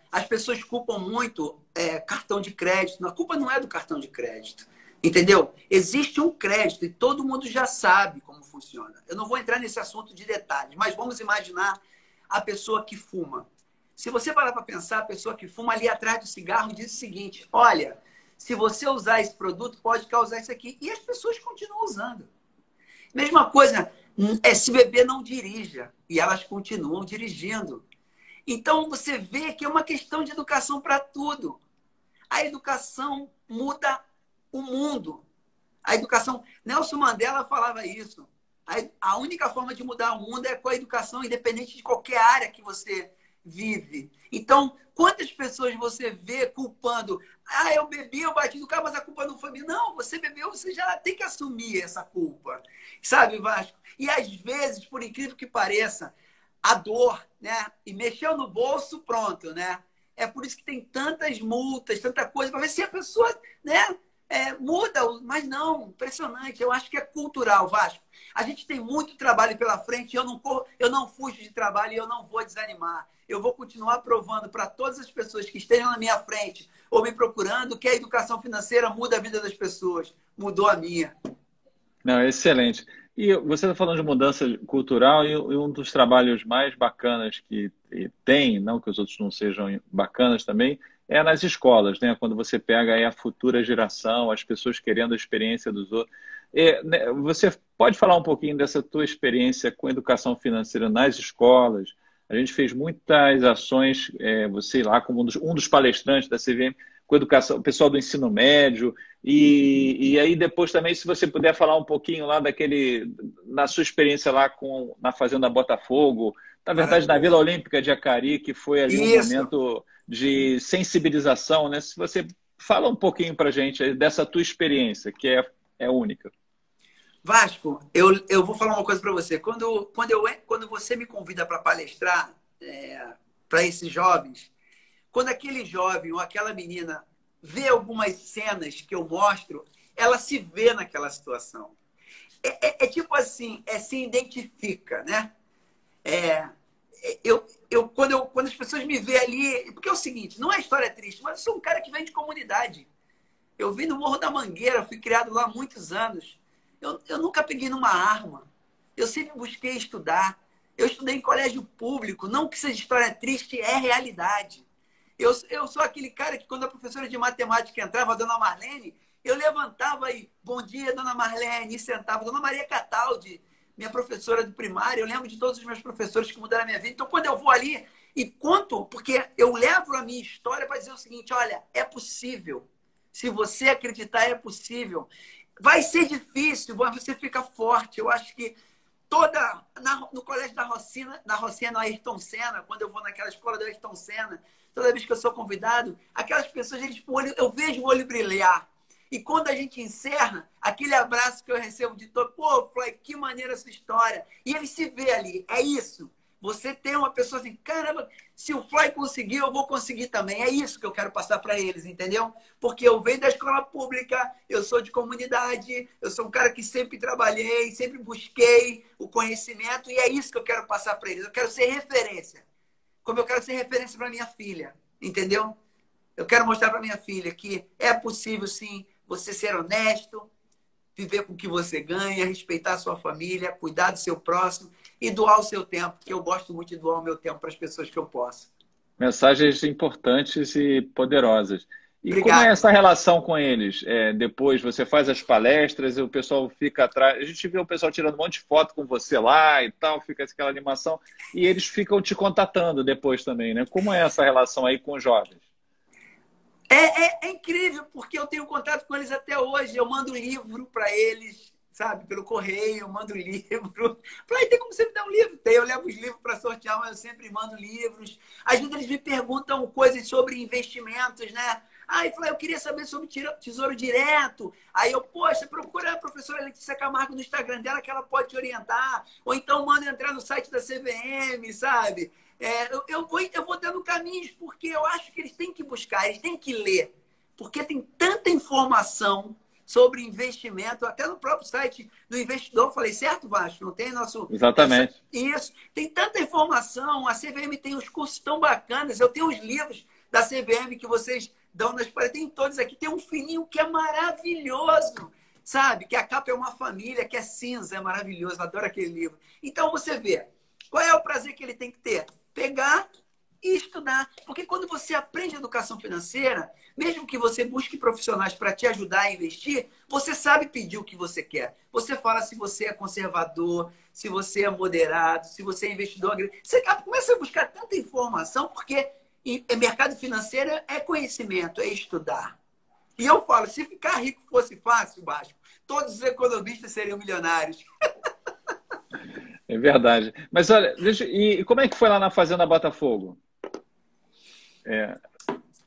As pessoas culpam muito cartão de crédito. A culpa não é do cartão de crédito. Entendeu? Existe um crédito e todo mundo já sabe como funciona. Eu não vou entrar nesse assunto de detalhes, mas vamos imaginar a pessoa que fuma. Se você parar para pensar, a pessoa que fuma ali atrás do cigarro diz o seguinte: olha, se você usar esse produto, pode causar isso aqui. E as pessoas continuam usando. Mesma coisa, se beber, não dirija. E elas continuam dirigindo. Então, você vê que é uma questão de educação para tudo. A educação muda o mundo. A educação... Nelson Mandela falava isso. A única forma de mudar o mundo é com a educação, independente de qualquer área que você vive. Então, quantas pessoas você vê culpando? Ah, eu bebi, eu bati no carro, mas a culpa não foi minha. Não, você bebeu, você já tem que assumir essa culpa. Sabe, Vasco? E às vezes, por incrível que pareça, a dor, né? E mexeu no bolso, pronto, né? É por isso que tem tantas multas, tanta coisa, para ver se a pessoa, né, muda. Mas não, impressionante. Eu acho que é cultural, Vasco. A gente tem muito trabalho pela frente, eu não fujo de trabalho e eu não vou desanimar. Eu vou continuar provando para todas as pessoas que estejam na minha frente ou me procurando que a educação financeira muda a vida das pessoas. Mudou a minha. Não, excelente. E você está falando de mudança cultural e um dos trabalhos mais bacanas que tem, não que os outros não sejam bacanas também, é nas escolas, né? Quando você pega aí a futura geração, as pessoas querendo a experiência dos outros. Você pode falar um pouquinho dessa tua experiência com educação financeira nas escolas? A gente fez muitas ações, você lá como um dos palestrantes da CVM, com educação, o pessoal do ensino médio, e aí depois também, se você puder falar um pouquinho lá na sua experiência lá na Fazenda Botafogo, na verdade na Vila Olímpica de Acari, que foi ali um momento de sensibilização, né? Se você fala um pouquinho para a gente dessa tua experiência, que é única. Vasco, eu vou falar uma coisa para você. Quando você me convida para palestrar para esses jovens, quando aquele jovem ou aquela menina vê algumas cenas que eu mostro, ela se vê naquela situação. Tipo assim, se identifica, né? Quando as pessoas me veem ali... Porque é o seguinte, não é história triste, mas eu sou um cara que vem de comunidade. Eu vim do Morro da Mangueira, fui criado lá há muitos anos. Eu nunca peguei numa arma. Eu sempre busquei estudar. Eu estudei em colégio público. Não que seja história triste, é realidade. Eu sou aquele cara que, quando a professora de matemática entrava, a dona Marlene, eu levantava e, bom dia, dona Marlene, e sentava. Dona Maria Cataldi, minha professora do primário, eu lembro de todos os meus professores que mudaram a minha vida. Então, quando eu vou ali e conto, porque eu levo a minha história para dizer o seguinte: olha, é possível. Se você acreditar, é possível. Vai ser difícil, mas você fica forte. Eu acho que no colégio da Rocinha, no Ayrton Senna, quando eu vou naquela escola do Ayrton Senna, toda vez que eu sou convidado, aquelas pessoas, eu vejo o olho brilhar. E quando a gente encerra, aquele abraço que eu recebo de todo, pô, Floyd, que maneira essa história. E ele se vê ali, é isso. Você tem uma pessoa assim, caramba, se o Floyd conseguiu, eu vou conseguir também. É isso que eu quero passar para eles, entendeu? Porque eu venho da escola pública, eu sou de comunidade, eu sou um cara que sempre trabalhei, sempre busquei o conhecimento, e é isso que eu quero passar para eles. Eu quero ser referência. Como eu quero ser referência para minha filha, entendeu? Eu quero mostrar para minha filha que é possível, sim, você ser honesto, viver com o que você ganha, respeitar a sua família, cuidar do seu próximo e doar o seu tempo, que eu gosto muito de doar o meu tempo para as pessoas que eu posso. Mensagens importantes e poderosas. E como é Obrigado. essa relação com eles? Depois você faz as palestras e o pessoal fica atrás. A gente vê o pessoal tirando um monte de foto com você lá e tal, fica aquela animação. E eles ficam te contatando depois também, né? Como é essa relação aí com os jovens? É incrível, porque eu tenho contato com eles até hoje. Eu mando livro para eles, sabe? Pelo correio, eu mando livro. Falei, tem como você me dar um livro? Tem, eu levo os livros para sortear, mas eu sempre mando livros. Às vezes eles me perguntam coisas sobre investimentos, né? Aí falei, eu queria saber sobre Tesouro Direto. Aí eu, poxa, procura a professora Letícia Camargo no Instagram dela que ela pode te orientar. Ou então manda entrar no site da CVM, sabe? Eu vou dando caminhos, porque eu acho que eles têm que buscar, eles têm que ler. Porque tem tanta informação sobre investimento, até no próprio site do investidor. Falei, certo, Vasco? Não tem nosso... Exatamente. Isso. Tem tanta informação, a CVM tem uns cursos tão bacanas, eu tenho os livros da CVM que vocês dão nas paredes, tem todos aqui. Tem um fininho que é maravilhoso, sabe? Que a capa é uma família, que é cinza, é maravilhoso, eu adoro aquele livro. Então você vê, qual é o prazer que ele tem que ter? Pegar e estudar. Porque quando você aprende educação financeira, mesmo que você busque profissionais para te ajudar a investir, você sabe pedir o que você quer. Você fala se você é conservador, se você é moderado, se você é investidor. Você começa a buscar tanta informação, porque mercado financeiro é conhecimento, é estudar. E eu falo, se ficar rico fosse fácil, Vasco, todos os economistas seriam milionários. É verdade. Mas olha, e como é que foi lá na Fazenda Botafogo?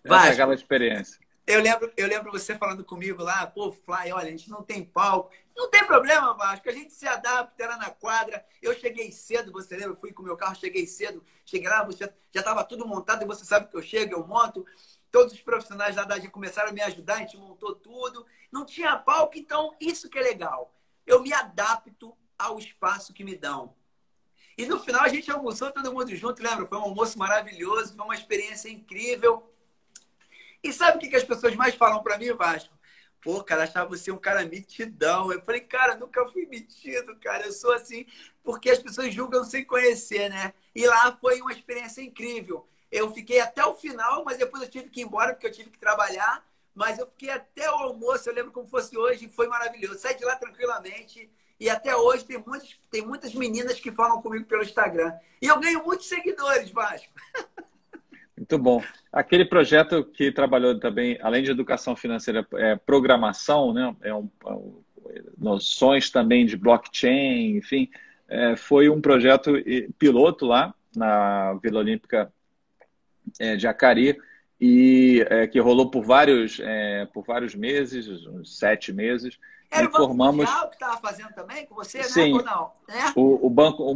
Essa é aquela experiência. Eu lembro você falando comigo lá, pô, Fly, olha, a gente não tem palco. Não tem problema, Vasco, a gente se adapta, era na quadra. Eu cheguei cedo, você lembra? Eu fui com o meu carro, cheguei cedo. Cheguei lá, você já estava tudo montado e você sabe que eu chego, eu monto. Todos os profissionais da DAD começaram a me ajudar, a gente montou tudo. Não tinha palco, então isso que é legal. Eu me adapto ao espaço que me dão. E no final a gente almoçou todo mundo junto, lembra? Foi um almoço maravilhoso, foi uma experiência incrível. E sabe o que as pessoas mais falam para mim, Vasco? Pô, cara, achava você um cara metidão. Eu falei, cara, nunca fui metido, cara. Eu sou assim, porque as pessoas julgam sem conhecer, né? E lá foi uma experiência incrível. Eu fiquei até o final, mas depois eu tive que ir embora, porque eu tive que trabalhar. Mas eu fiquei até o almoço, eu lembro como fosse hoje, foi maravilhoso. Saí de lá tranquilamente. E até hoje tem muitas meninas que falam comigo pelo Instagram. E eu ganho muitos seguidores, Vasco. Muito bom. Aquele projeto que trabalhou também, além de educação financeira, programação, né? Noções também de blockchain, enfim, foi um projeto piloto lá na Vila Olímpica de Acari, e que rolou por vários meses, uns 7 meses. Era E o Banco formamos... Mundial que estava fazendo também com você, Sim, né? Ou não? É? o banco,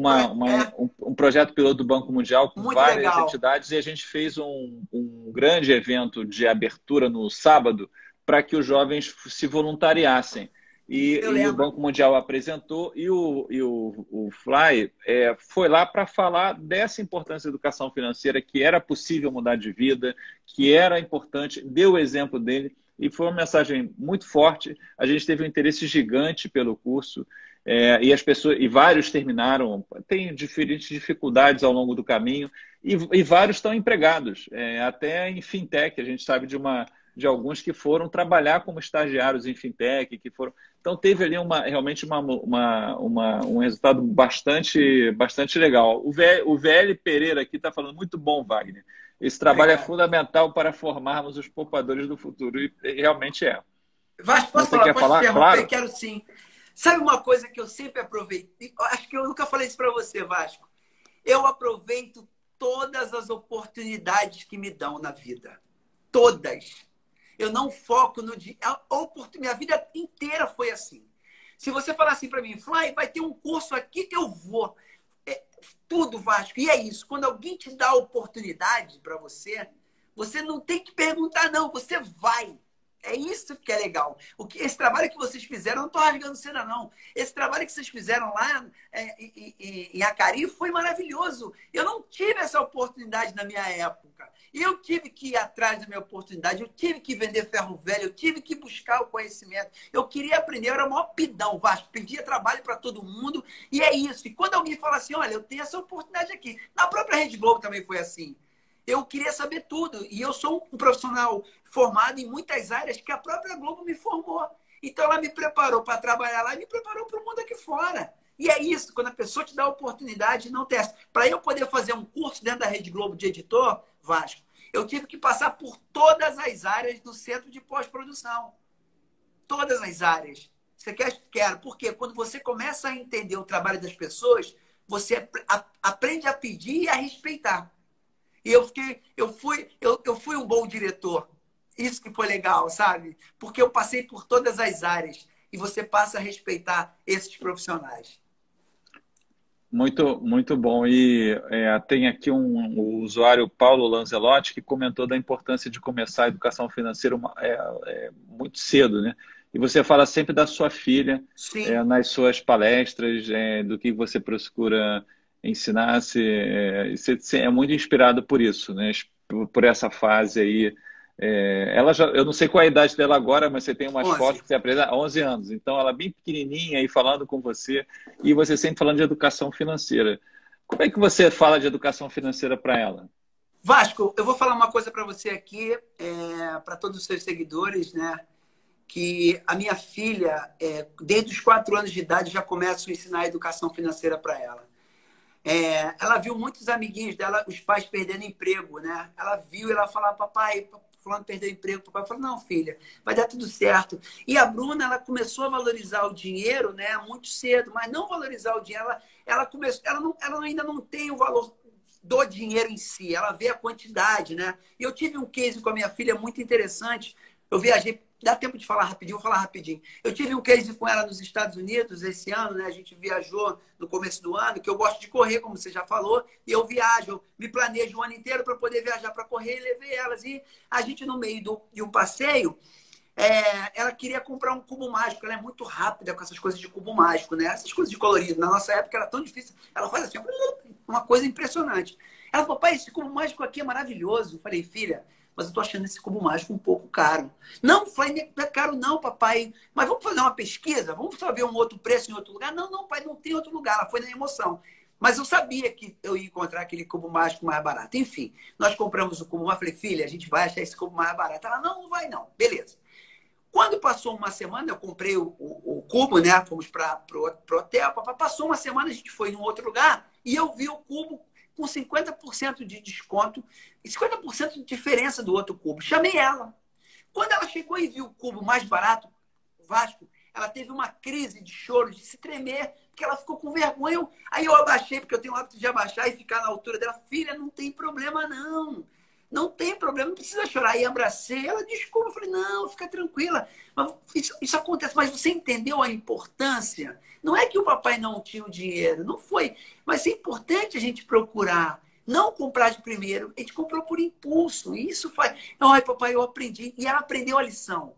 um projeto piloto do Banco Mundial com Muito várias legal. entidades, e a gente fez um grande evento de abertura no sábado para que os jovens se voluntariassem. E o Banco Mundial apresentou, e o Fly foi lá para falar dessa importância da educação financeira, que era possível mudar de vida, que era importante, deu o exemplo dele. E foi uma mensagem muito forte. A gente teve um interesse gigante pelo curso, e as pessoas, e vários terminaram. Tem diferentes dificuldades ao longo do caminho, e vários estão empregados, até em fintech. A gente sabe de alguns que foram trabalhar como estagiários em fintech, que foram. Então teve ali realmente um resultado bastante legal. O VL Pereira aqui está falando muito bom, Wagner. Esse trabalho é fundamental para formarmos os poupadores do futuro. E realmente é. Vasco, posso Você falar? quer Posso falar? interromper? Claro. Quero sim. Sabe uma coisa que eu sempre aproveito? Acho que eu nunca falei isso para você, Vasco. Eu aproveito todas as oportunidades que me dão na vida. Todas. Eu não foco no dia. Minha vida inteira foi assim. Se você falar assim para mim, Fly, vai ter um curso aqui que eu vou. Tudo, Vasco. E é isso. Quando alguém te dá a oportunidade para você, você não tem que perguntar, não. Você vai. É isso que é legal. Esse trabalho que vocês fizeram, eu não estou rasgando cena, não. Esse trabalho que vocês fizeram lá em Acari foi maravilhoso. Eu não tive essa oportunidade na minha época. Eu tive que ir atrás da minha oportunidade, eu tive que vender ferro velho, eu tive que buscar o conhecimento. Eu queria aprender, eu era o maior pidão, Vasco, pedia trabalho para todo mundo, e é isso. E quando alguém fala assim, olha, eu tenho essa oportunidade aqui. Na própria Rede Globo também foi assim. Eu queria saber tudo. E eu sou um profissional formado em muitas áreas que a própria Globo me formou. Então, ela me preparou para trabalhar lá e me preparou para o mundo aqui fora. E é isso, quando a pessoa te dá a oportunidade, não testa. Para eu poder fazer um curso dentro da Rede Globo de editor, Vasco, eu tive que passar por todas as áreas do centro de pós-produção. Todas as áreas. Você quer? Quero. Porque quando você começa a entender o trabalho das pessoas, você aprende a pedir e a respeitar. E eu fui um bom diretor. Isso que foi legal, sabe? Porque eu passei por todas as áreas e você passa a respeitar esses profissionais. Muito, muito bom. E tem aqui o usuário Paulo Lanzelotti que comentou da importância de começar a educação financeira muito cedo, né? E você fala sempre da sua filha nas suas palestras, do que você procura ensinar. Você é muito inspirado por isso, né? Por essa fase aí. Eu não sei qual é a idade dela agora, mas você tem umas 11. fotos que você apresenta há 11 anos. Então, ela é bem pequenininha aí falando com você e você sempre falando de educação financeira. Como é que você fala de educação financeira para ela? Vasco, eu vou falar uma coisa para você aqui, para todos os seus seguidores, né? Que a minha filha, desde os 4 anos de idade, já começo a ensinar a educação financeira para ela. Ela viu muitos amiguinhos dela, os pais perdendo emprego, né? Ela viu e ela falava, papai, fulano perdeu emprego. Papai falou, não, filha, vai dar tudo certo. E a Bruna, ela começou a valorizar o dinheiro, né, muito cedo, mas não valorizar o dinheiro. Ela ainda não tem o valor do dinheiro em si, ela vê a quantidade, né? E eu tive um case com a minha filha muito interessante. Eu viajei. Dá tempo de falar rapidinho? Vou falar rapidinho. Eu tive um case com ela nos Estados Unidos esse ano, né? A gente viajou no começo do ano, que eu gosto de correr, como você já falou, e eu viajo, eu me planejo o ano inteiro para poder viajar para correr e levei elas. E a gente, no meio de um passeio, ela queria comprar um cubo mágico. Ela é muito rápida com essas coisas de cubo mágico, né? Essas coisas de colorido. Na nossa época era tão difícil. Ela faz assim, uma coisa impressionante. Ela falou, pai, esse cubo mágico aqui é maravilhoso. Eu falei, filha, mas eu tô achando esse cubo mágico um pouco caro. Não, falei, não é caro não, papai. Mas vamos fazer uma pesquisa? Vamos saber um outro preço em outro lugar? Não, não, pai, não tem outro lugar. Ela foi na emoção. Mas eu sabia que eu ia encontrar aquele cubo mágico mais barato. Enfim, nós compramos o cubo mágico. Falei, filha, a gente vai achar esse cubo mais barato. Ela, não, não vai não. Beleza. Quando passou uma semana, eu comprei o cubo, né? Fomos para o hotel. Passou uma semana, a gente foi em um outro lugar e eu vi o cubo com 50% de desconto e 50% de diferença do outro cubo. Chamei ela. Quando ela chegou e viu o cubo mais barato, Vasco, ela teve uma crise de choro, de se tremer, porque ela ficou com vergonha. Aí eu abaixei, porque eu tenho o hábito de abaixar e ficar na altura dela. Filha, não tem problema não. Não tem problema, não precisa chorar. E abracei ela, desculpa. Eu falei, não, fica tranquila. Mas isso acontece, mas você entendeu a importância? Não é que o papai não tinha o dinheiro, não foi. Mas é importante a gente procurar. Não comprar de primeiro, a gente comprou por impulso. E isso faz. Ai, papai, eu aprendi. E ela aprendeu a lição.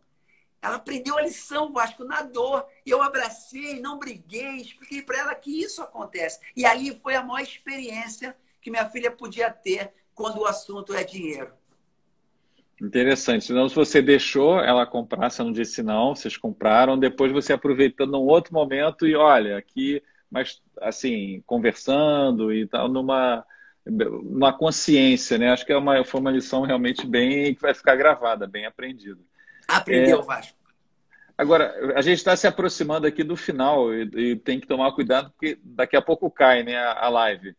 Ela aprendeu a lição, Vasco, na dor. E eu abracei, não briguei, expliquei para ela que isso acontece. E ali foi a maior experiência que minha filha podia ter quando o assunto é dinheiro. Interessante. Senão, se você deixou ela comprar, você não disse não, vocês compraram, depois você aproveitando um outro momento e olha, aqui, mas assim, conversando e tal, numa consciência, né? Acho que foi uma lição realmente bem, que vai ficar gravada, bem aprendida. Aprendeu, Vasco. Agora, a gente está se aproximando aqui do final e tem que tomar cuidado porque daqui a pouco cai, né, a live.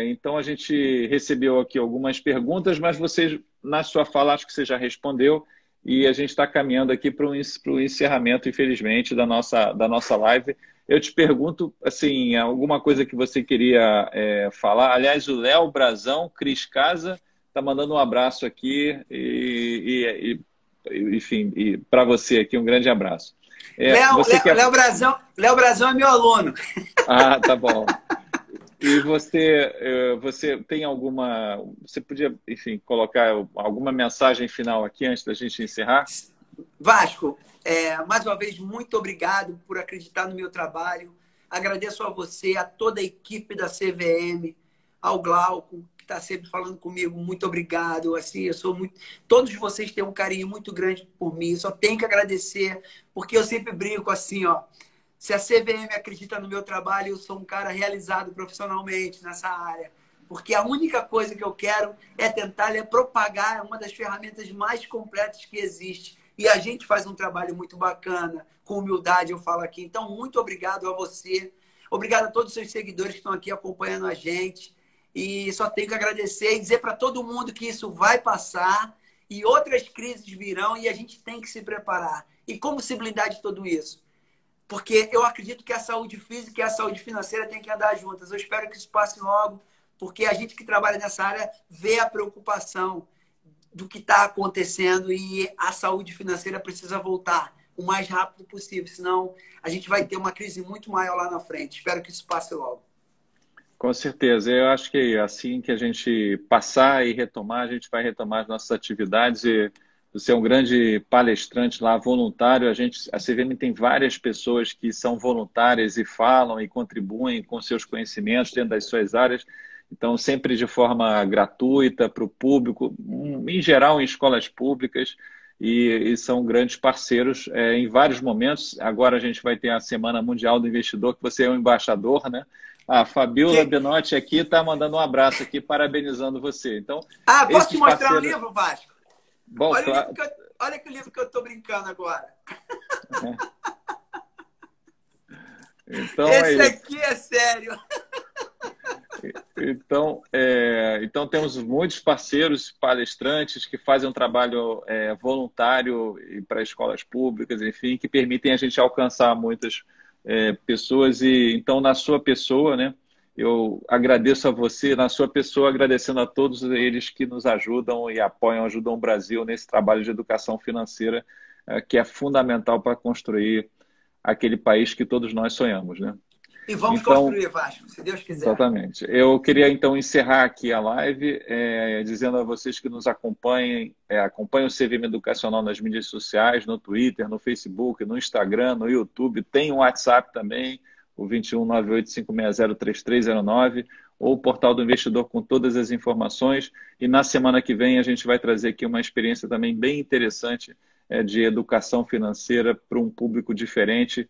Então, a gente recebeu aqui algumas perguntas, mas você, na sua fala, acho que você já respondeu e a gente está caminhando aqui para o encerramento, infelizmente, da nossa live. Eu te pergunto, assim, alguma coisa que você queria falar? Aliás, o Léo Brazão, Cris Casa, está mandando um abraço aqui enfim, para você aqui, um grande abraço. Léo Brazão é meu aluno. Ah, tá bom. E você tem alguma... Você podia, enfim, colocar alguma mensagem final aqui antes da gente encerrar? Vasco, mais uma vez, muito obrigado por acreditar no meu trabalho. Agradeço a você, a toda a equipe da CVM, ao Glauco, que está sempre falando comigo. Muito obrigado. Assim, eu sou muito... Todos vocês têm um carinho muito grande por mim. Só tenho que agradecer, porque eu sempre brinco assim, ó. Se a CVM acredita no meu trabalho, eu sou um cara realizado profissionalmente nessa área. Porque a única coisa que eu quero é tentar propagar uma das ferramentas mais completas que existe. E a gente faz um trabalho muito bacana, com humildade, eu falo aqui. Então, muito obrigado a você. Obrigado a todos os seus seguidores que estão aqui acompanhando a gente. E só tenho que agradecer e dizer para todo mundo que isso vai passar e outras crises virão e a gente tem que se preparar. E como se blindar de tudo isso? Porque eu acredito que a saúde física e a saúde financeira têm que andar juntas. Eu espero que isso passe logo, porque a gente que trabalha nessa área vê a preocupação do que está acontecendo e a saúde financeira precisa voltar o mais rápido possível, senão a gente vai ter uma crise muito maior lá na frente. Espero que isso passe logo. Com certeza. Eu acho que assim que a gente passar e retomar, a gente vai retomar as nossas atividades e você é um grande palestrante lá, voluntário. A CVM tem várias pessoas que são voluntárias e falam e contribuem com seus conhecimentos dentro das suas áreas. Então, sempre de forma gratuita para o público, em geral em escolas públicas, e são grandes parceiros em vários momentos. Agora a gente vai ter a Semana Mundial do Investidor, que você é o embaixador, né? A Fabiola Benotti aqui está mandando um abraço aqui, parabenizando você. Então, posso te mostrar um livro, Vasco? Bom, olha, olha que livro que eu estou brincando agora. Então, esse aqui é sério. Então temos muitos parceiros, palestrantes que fazem um trabalho voluntário para escolas públicas, enfim, que permitem a gente alcançar muitas pessoas. E então, na sua pessoa, né, eu agradeço a você, na sua pessoa, agradecendo a todos eles que nos ajudam e apoiam, ajudam o Brasil nesse trabalho de educação financeira, que é fundamental para construir aquele país que todos nós sonhamos, né? E vamos construir, Vasco, se Deus quiser. Exatamente. Eu queria, então, encerrar aqui a live dizendo a vocês que nos acompanhem, acompanhem o CVM Educacional nas mídias sociais, no Twitter, no Facebook, no Instagram, no YouTube. Tem um WhatsApp também, o 2198-560-3309, ou o Portal do Investidor com todas as informações. E na semana que vem a gente vai trazer aqui uma experiência também bem interessante de educação financeira para um público diferente.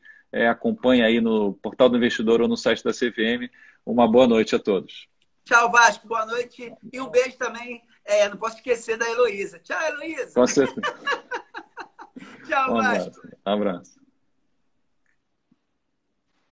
Acompanhe aí no Portal do Investidor ou no site da CVM. Uma boa noite a todos. Tchau, Vasco. Boa noite. E um beijo também. Não posso esquecer da Heloísa. Tchau, Heloísa. Com certeza. Tchau, Vasco. Um abraço.